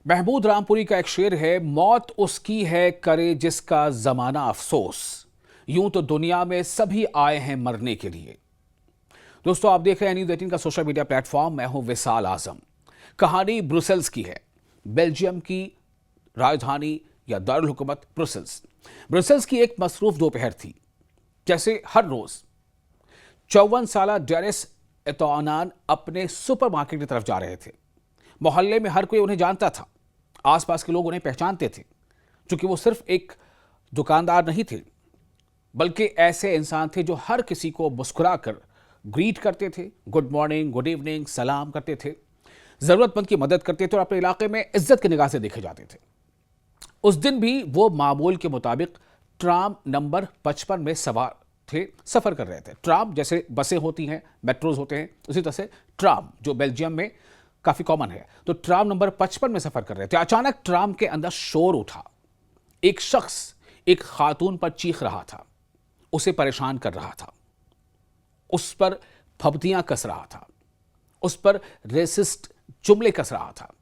महमूद रामपुरी का एक शेर है, मौत उसकी है करे जिसका जमाना अफसोस, यूं तो दुनिया में सभी आए हैं मरने के लिए। दोस्तों, आप देख रहे हैं न्यूज़ 18 का सोशल मीडिया प्लेटफॉर्म। मैं हूं विशाल आजम। कहानी ब्रुसेल्स की है, बेल्जियम की राजधानी या दारुल हुकूमत ब्रुसेल्स। ब्रुसेल्स की एक मसरूफ दोपहर थी। जैसे हर रोज 54 साला डेरिस एतौनान अपने सुपरमार्केट की तरफ जा रहे थे। मोहल्ले में हर कोई उन्हें जानता था, आसपास के लोग उन्हें पहचानते थे, क्योंकि वो सिर्फ एक दुकानदार नहीं थे, बल्कि ऐसे इंसान थे जो हर किसी को मुस्कुराकर ग्रीट करते थे, गुड मॉर्निंग, गुड इवनिंग, सलाम करते थे, जरूरतमंद की मदद करते थे और अपने इलाके में इज्जत की निगाह से देखे जाते थे। उस दिन भी वो मामूल के मुताबिक ट्राम नंबर 55 में सफर कर रहे थे। ट्राम जैसे बसें होती हैं, मेट्रोज होते हैं, उसी तरह से ट्राम जो बेल्जियम में काफी कॉमन है, तो ट्राम नंबर 55 में सफर कर रहे थे। अचानक ट्राम के अंदर शोर उठा। एक शख्स एक खातून पर चीख रहा था, उसे परेशान कर रहा था, उस पर फब्तियां कस रहा था, उस पर रेसिस्ट जुमले कस रहा था।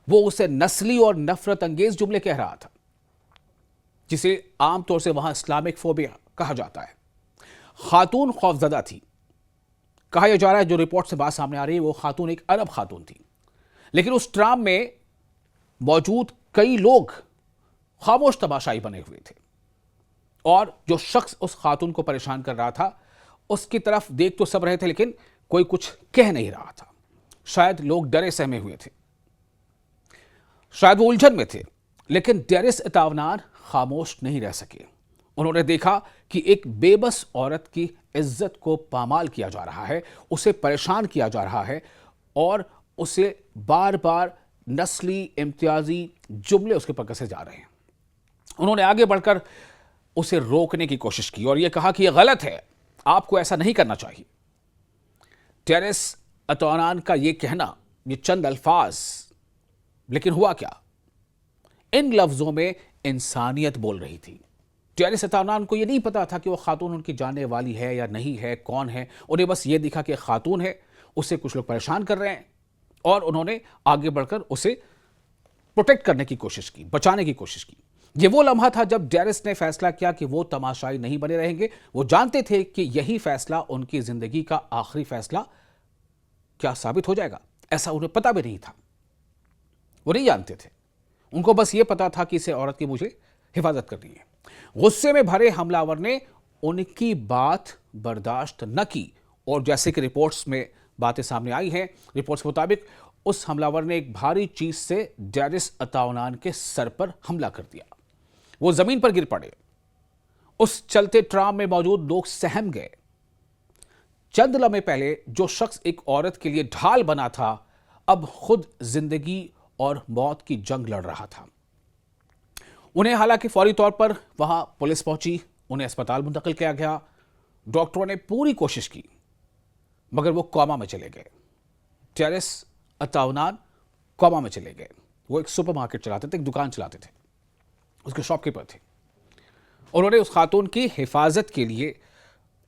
वो उसे नस्ली और नफरत अंगेज जुमले कह रहा था, जिसे आमतौर से वहां इस्लामिक फोबिया कहा जाता है। खातून खौफजदा थी। कहा यह जा रहा है, जो रिपोर्ट से बात सामने आ रही है, वो खातून एक अरब खातून थी। लेकिन उस ट्राम में मौजूद कई लोग खामोश तमाशाई बने हुए थे, और जो शख्स उस खातून को परेशान कर रहा था, उसकी तरफ देख तो सब रहे थे, लेकिन कोई कुछ कह नहीं रहा था। शायद लोग डरे सहमे हुए थे, शायद वो उलझन में थे। लेकिन डेरिस एतौनान खामोश नहीं रह सके। उन्होंने देखा कि एक बेबस औरत की इज्जत को पामाल किया जा रहा है, उसे परेशान किया जा रहा है, और उसे बार बार नस्ली इम्तियाजी जुमले उसके पर कसे जा रहे हैं। उन्होंने आगे बढ़कर उसे रोकने की कोशिश की और यह कहा कि यह गलत है, आपको ऐसा नहीं करना चाहिए। डेरिस एतौनान का यह कहना, ये चंद अल्फाज, लेकिन हुआ क्या? इन लफ्जों में इंसानियत बोल रही थी। डेरिस एतौनान को यह नहीं पता था कि वो खातून उनकी जानने वाली है या नहीं है, कौन है। उन्हें बस ये दिखा कि खातून है, उसे कुछ लोग परेशान कर रहे हैं, और उन्होंने आगे बढ़कर उसे प्रोटेक्ट करने की कोशिश की, बचाने की कोशिश की। ये वो लम्हा था जब डेरिस ने फैसला किया कि वो तमाशाई नहीं बने रहेंगे। वो जानते थे कि यही फैसला उनकी जिंदगी का आखिरी फैसला क्या साबित हो जाएगा। ऐसा उन्हें पता भी नहीं था, वो नहीं जानते थे। उनको बस ये पता था कि इसे औरत की मुझे हिफाजत करनी है। गुस्से में भरे हमलावर ने उनकी बात बर्दाश्त न की, और जैसे कि रिपोर्ट्स में बातें सामने आई हैं, रिपोर्ट्स के मुताबिक उस हमलावर ने एक भारी चीज से डेरिस एतौनान के सर पर हमला कर दिया। वो जमीन पर गिर पड़े। उस चलते ट्राम में मौजूद लोग सहम गए। चंद लम्हे पहले जो शख्स एक औरत के लिए ढाल बना था, अब खुद जिंदगी और मौत की जंग लड़ रहा था। उन्हें हालांकि फौरी तौर पर वहां पुलिस पहुंची, उन्हें अस्पताल मुंतकिल किया गया। डॉक्टरों ने पूरी कोशिश की, मगर वो कोमा में चले गए। डेरिस एतौनान कोमा में चले गए। वो एक सुपरमार्केट चलाते थे, एक दुकान चलाते थे, उसके शॉपकीपर थे। उन्होंने उस खातून की हिफाजत के लिए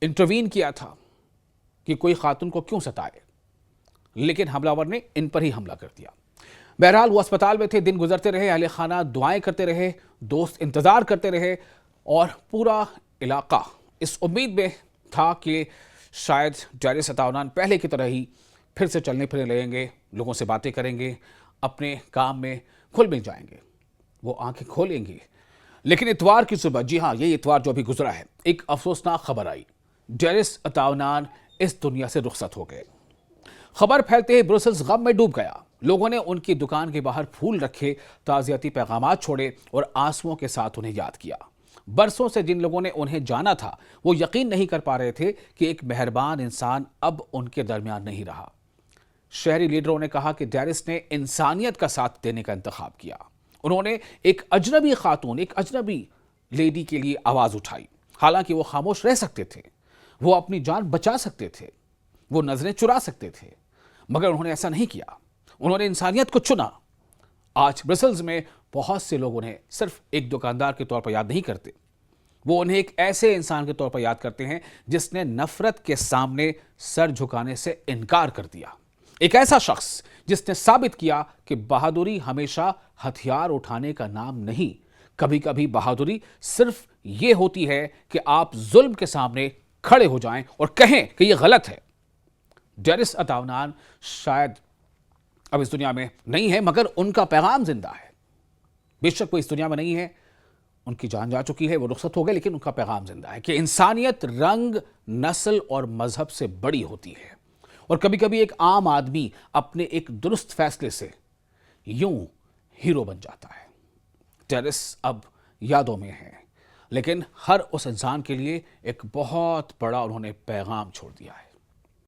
इंटरवीन किया था कि कोई खातून को क्यों सताए, लेकिन हमलावर ने इन पर ही हमला कर दिया। बहरहाल वो अस्पताल में थे, दिन गुजरते रहे, अहले खाना दुआएं करते रहे, दोस्त इंतजार करते रहे, और पूरा इलाका इस उम्मीद में था कि शायद डेरिस एतौनान पहले की तरह ही फिर से चलने फिरने लगेंगे, लोगों से बातें करेंगे, अपने काम में खुल मिल जाएंगे, वो आंखें खोलेंगे। लेकिन इतवार की सुबह, जी हाँ, ये इतवार जो अभी गुजरा है, एक अफसोसनाक खबर आई। डेरिस एतौनान इस दुनिया से रुखसत हो गए। खबर फैलते ही ब्रुसेल्स गम में डूब गया। लोगों ने उनकी दुकान के बाहर फूल रखे, ताज़ियती पैगामात छोड़े और आंसुओं के साथ उन्हें याद किया। बरसों से जिन लोगों ने उन्हें जाना था, वो यकीन नहीं कर पा रहे थे कि एक मेहरबान इंसान अब उनके दरमियान नहीं रहा। शहरी लीडरों ने कहा कि डेरिस ने इंसानियत का साथ देने का इंतखाब किया। उन्होंने एक अजनबी खातून, एक अजनबी लेडी के लिए आवाज उठाई। हालांकि वो खामोश रह सकते थे, वो अपनी जान बचा सकते थे, वो नजरें चुरा सकते थे, मगर उन्होंने ऐसा नहीं किया। उन्होंने इंसानियत को चुना। आज ब्रसेल्स में बहुत से लोग उन्हें सिर्फ एक दुकानदार के तौर पर याद नहीं करते, वो उन्हें एक ऐसे इंसान के तौर पर याद करते हैं जिसने नफरत के सामने सर झुकाने से इनकार कर दिया। ایک ایسا شخص جس نے ثابت کیا کہ بہادری ہمیشہ ہتھیار اٹھانے کا نام نہیں، کبھی کبھی بہادری صرف یہ ہوتی ہے کہ آپ ظلم کے سامنے کھڑے ہو جائیں اور کہیں کہ یہ غلط ہے۔ ڈیرس اطاونان شاید اب اس دنیا میں نہیں ہے، مگر ان کا پیغام زندہ ہے۔ بے شک وہ اس دنیا میں نہیں ہے، ان کی جان جا چکی ہے، وہ رخصت ہو گئے، لیکن ان کا پیغام زندہ ہے کہ انسانیت رنگ، نسل اور مذہب سے بڑی ہوتی ہے، اور کبھی کبھی ایک عام آدمی اپنے ایک درست فیصلے سے یوں ہیرو بن جاتا ہے۔ ٹیرس اب یادوں میں ہے، لیکن ہر اس انسان کے لیے ایک بہت بڑا انہوں نے پیغام چھوڑ دیا ہے۔